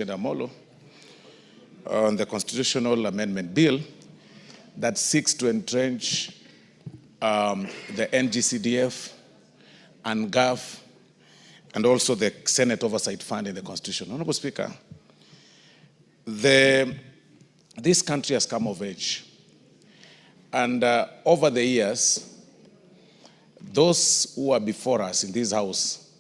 Amolo on the constitutional amendment bill that seeks to entrench the NGCDF and GAF and also the Senate Oversight Fund in the Constitution. Honorable Speaker, this country has come of age. And over the years, those who are before us in this house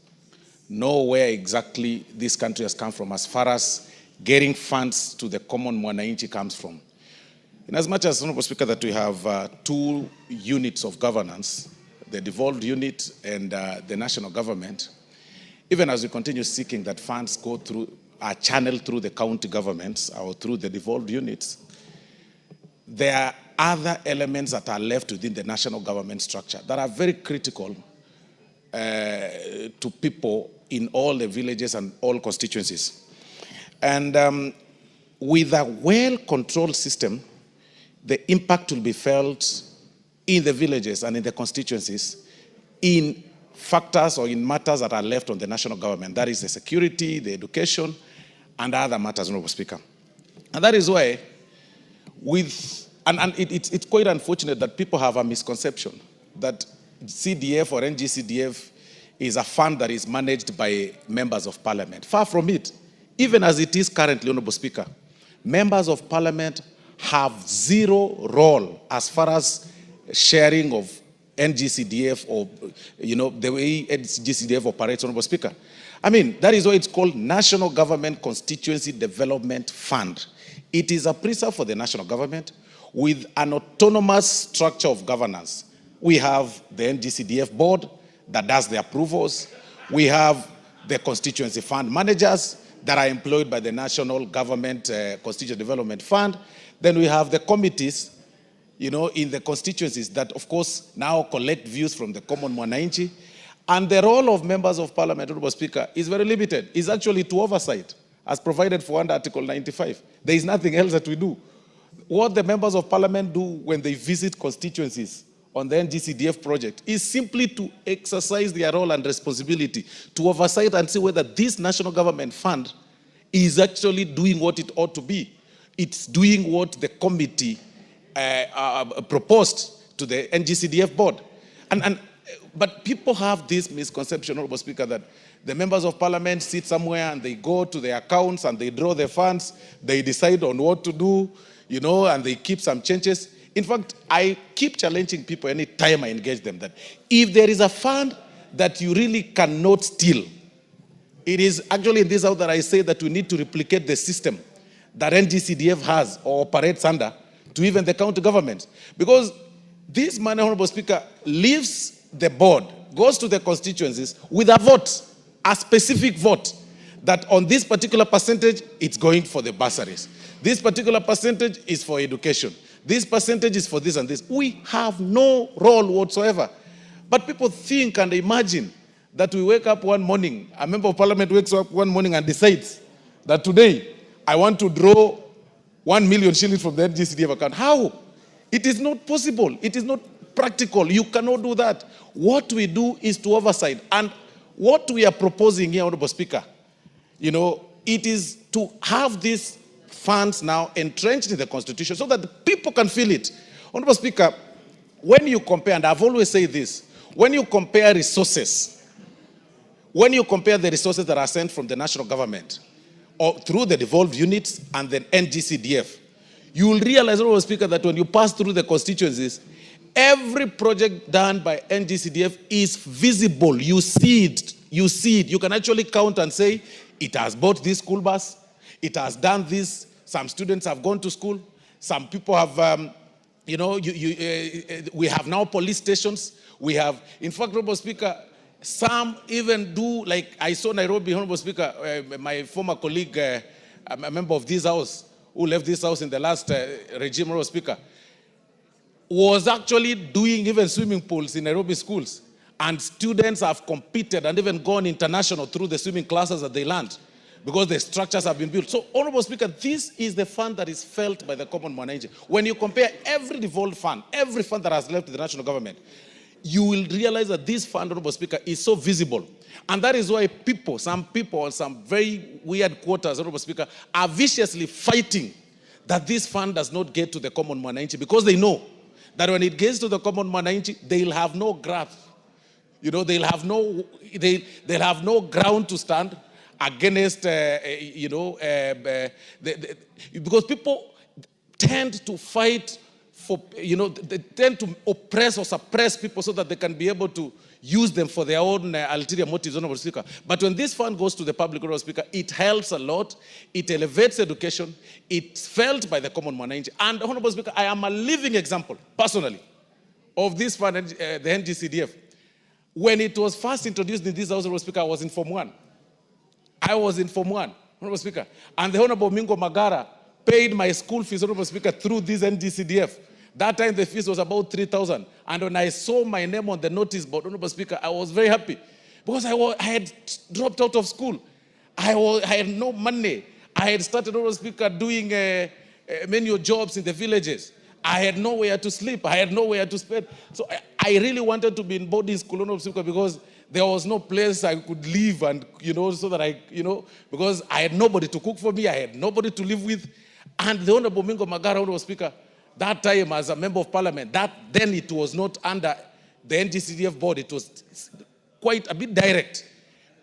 know where exactly this country has come from as far as getting funds to the common mwananchi comes from. In as much as, Honorable Speaker, that we have two units of governance, the devolved unit and the national government, even as we continue seeking that funds go through, are channeled through the county governments or through the devolved units, there are other elements that are left within the national government structure that are very critical to people in all the villages and all constituencies. And with a well-controlled system, the impact will be felt in the villages and in the constituencies in factors or in matters that are left on the national government. That is the security, the education, and other matters, Honorable Speaker. And that is why it's quite unfortunate that people have a misconception that CDF or NGCDF is a fund that is managed by members of parliament. Far from it. Even as it is currently, Honorable Speaker, members of parliament have zero role as far as sharing of NGCDF or, the way NGCDF operates, Honorable Speaker. I mean, that is why it's called National Government Constituency Development Fund. It is a preserve for the national government with an autonomous structure of governance. We have the NGCDF board that does the approvals. We have the constituency fund managers that are employed by the National Government Constituency Development Fund. Then we have the committees, in the constituencies that, of course, now collect views from the common mwananchi. And the role of members of parliament, Honorable Speaker, is very limited. It's actually to oversight, as provided for under Article 95. There is nothing else that we do. What the members of parliament do when they visit constituencies on the NGCDF project is simply to exercise their role and responsibility to oversight and see whether this national government fund is actually doing what it ought to be. It's doing what the committee proposed to the NGCDF board. But people have this misconception, Honorable Speaker, that the members of parliament sit somewhere and they go to their accounts and they draw their funds, they decide on what to do, and they keep some changes. In fact, I keep challenging people any time I engage them that if there is a fund that you really cannot steal, it is actually in this house that I say that we need to replicate the system that NGCDF has or operates under to even the county government. Because this money, Honorable Speaker, leaves the board, goes to the constituencies with a vote, a specific vote, that on this particular percentage, it's going for the bursaries. This particular percentage is for education. This percentage is for this and this. We have no role whatsoever. But people think and imagine that we wake up one morning, a member of parliament wakes up one morning and decides that today I want to draw 1 million shillings from the NGCDF account. How? It is not possible. It is not practical. You cannot do that. What we do is to oversight. And what we are proposing here, Honorable Speaker, it is to have these funds now entrenched in the Constitution so that the people can feel it. Honorable Speaker, when you compare, and I've always said this, when you compare resources, when you compare the resources that are sent from the national government or through the devolved units and then NGCDF, you will realize, Honorable Speaker, that when you pass through the constituencies, every project done by NGCDF is visible. You see it. You see it. You can actually count and say, it has bought this school bus. It has done this. Some students have gone to school. Some people have, we have now police stations. We have, in fact, Honorable Speaker, some even do, like I saw Nairobi, Honorable Speaker, my former colleague, a member of this house, who left this house in the last regime, Honorable Speaker, was actually doing even swimming pools in Nairobi schools. And students have competed and even gone international through the swimming classes that they learned because the structures have been built. So, Honorable Speaker, this is the fund that is felt by the common mwananchi. When you compare every devolved fund, every fund that has left the national government, you will realize that this fund, Honorable Speaker, is so visible. And that is why some people, some very weird quarters, Honorable Speaker, are viciously fighting that this fund does not get to the common mwananchi, because they know that when it gets to the common mwananchi, they'll have no grasp. You know, they'll have no ground to stand against, because people tend to fight for, they tend to oppress or suppress people so that they can be able to use them for their own ulterior motives, Honorable Speaker. But when this fund goes to the public, Honorable Speaker, it helps a lot. It elevates education. It's felt by the common mwananchi. And, Honorable Speaker, I am a living example, personally, of this fund, the NGCDF. When it was first introduced in this House, Honorable Speaker, I was in Form 1. I was in Form 1, Honorable Speaker. And the Honorable Mingo Magara paid my school fees, Honorable Speaker, through this NGCDF. That time the fees was about 3,000. And when I saw my name on the notice board, Honorable Speaker, I was very happy. Because I had dropped out of school. I had no money. I had started, Honorable Speaker, doing menial jobs in the villages. I had nowhere to sleep. I had nowhere to spend. So I really wanted to be in boarding school, Honorable Speaker, because there was no place I could live and, so that because I had nobody to cook for me. I had nobody to live with. And the Honorable Mingo Magara, Honorable Speaker, that time as a member of parliament, then it was not under the NGCDF board. It was quite a bit direct.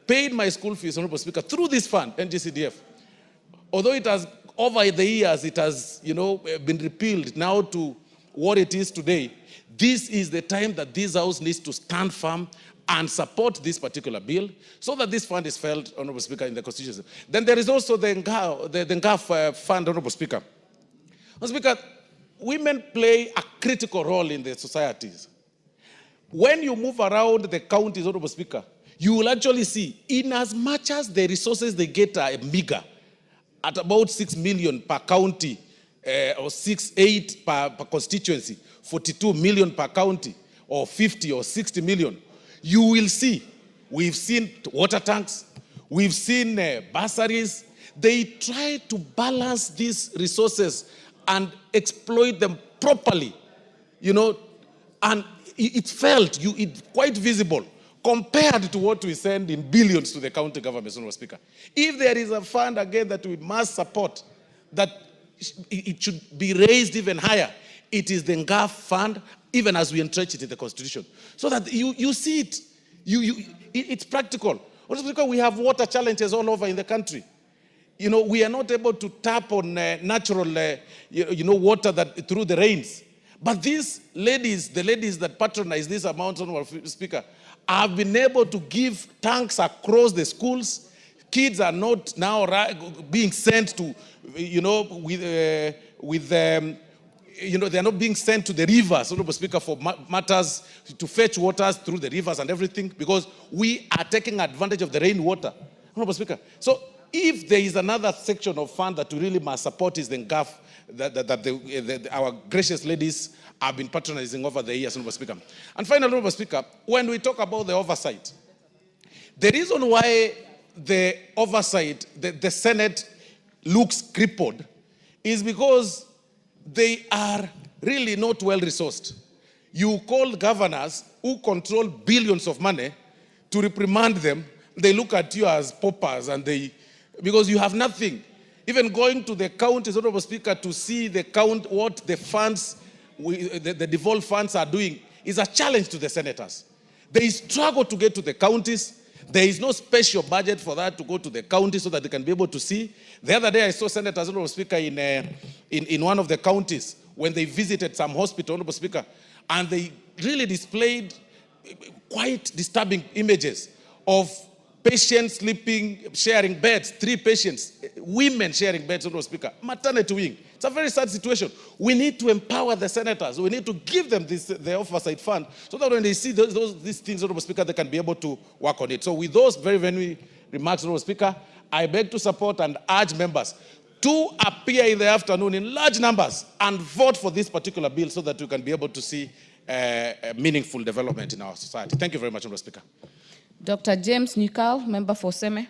Paid my school fees, Honorable Speaker, through this fund, NGCDF. Although it has, over the years, it has, been repealed now to what it is today. This is the time that this House needs to stand firm and support this particular bill so that this fund is felt, Honorable Speaker, in the Constitution. Then there is also the NGAF fund, Honorable Speaker. Honorable Speaker, women play a critical role in the societies. When you move around the counties, Honorable Speaker, you will actually see, in as much as the resources they get are meager, at about 6 million per county, or 8 per constituency, 42 million per county, or 50 or 60 million, you will see, we've seen water tanks, we've seen bursaries. They try to balance these resources and exploit them properly, and it's felt, it's quite visible compared to what we send in billions to the county government, Honorable Speaker. If there is a fund, again, that we must support, that it should be raised even higher, it is the NGAF fund, even as we entrench it in the Constitution. So that you see it, it's practical. Honorable Speaker, we have water challenges all over in the country. We are not able to tap on natural, water that through the rains. But these ladies, the ladies that patronize this amount, Honorable Speaker, have been able to give tanks across the schools. Kids are not now being sent to, they're not being sent to the rivers, Honorable Speaker, for matters to fetch waters through the rivers and everything, because we are taking advantage of the rainwater, Honorable Speaker. So if there is another section of fund that we really must support, is the NGAF that our gracious ladies have been patronizing over the years, Honorable Speaker. And finally, Honorable Speaker, when we talk about the oversight, the reason why the oversight, the Senate looks crippled is because they are really not well resourced. You call governors who control billions of money to reprimand them. They look at you as paupers, and because you have nothing. Even going to the counties, Honorable Speaker, to see what the funds, the devolved funds are doing is a challenge to the senators. They struggle to get to the counties. There is no special budget for that to go to the counties so that they can be able to see. The other day I saw senators, Honorable Speaker, in one of the counties when they visited some hospital, Honorable Speaker, and they really displayed quite disturbing images of patients sleeping, sharing beds, 3 patients, women sharing beds, Honorable Speaker, maternity wing. It's a very sad situation. We need to empower the senators. We need to give them the oversight fund so that when they see these things, Honorable Speaker, they can be able to work on it. So with those very, very remarks, Honorable Speaker, I beg to support and urge members to appear in the afternoon in large numbers and vote for this particular bill so that we can be able to see meaningful development in our society. Thank you very much, Honorable Speaker. Dr. James Nyikal, member for Seme.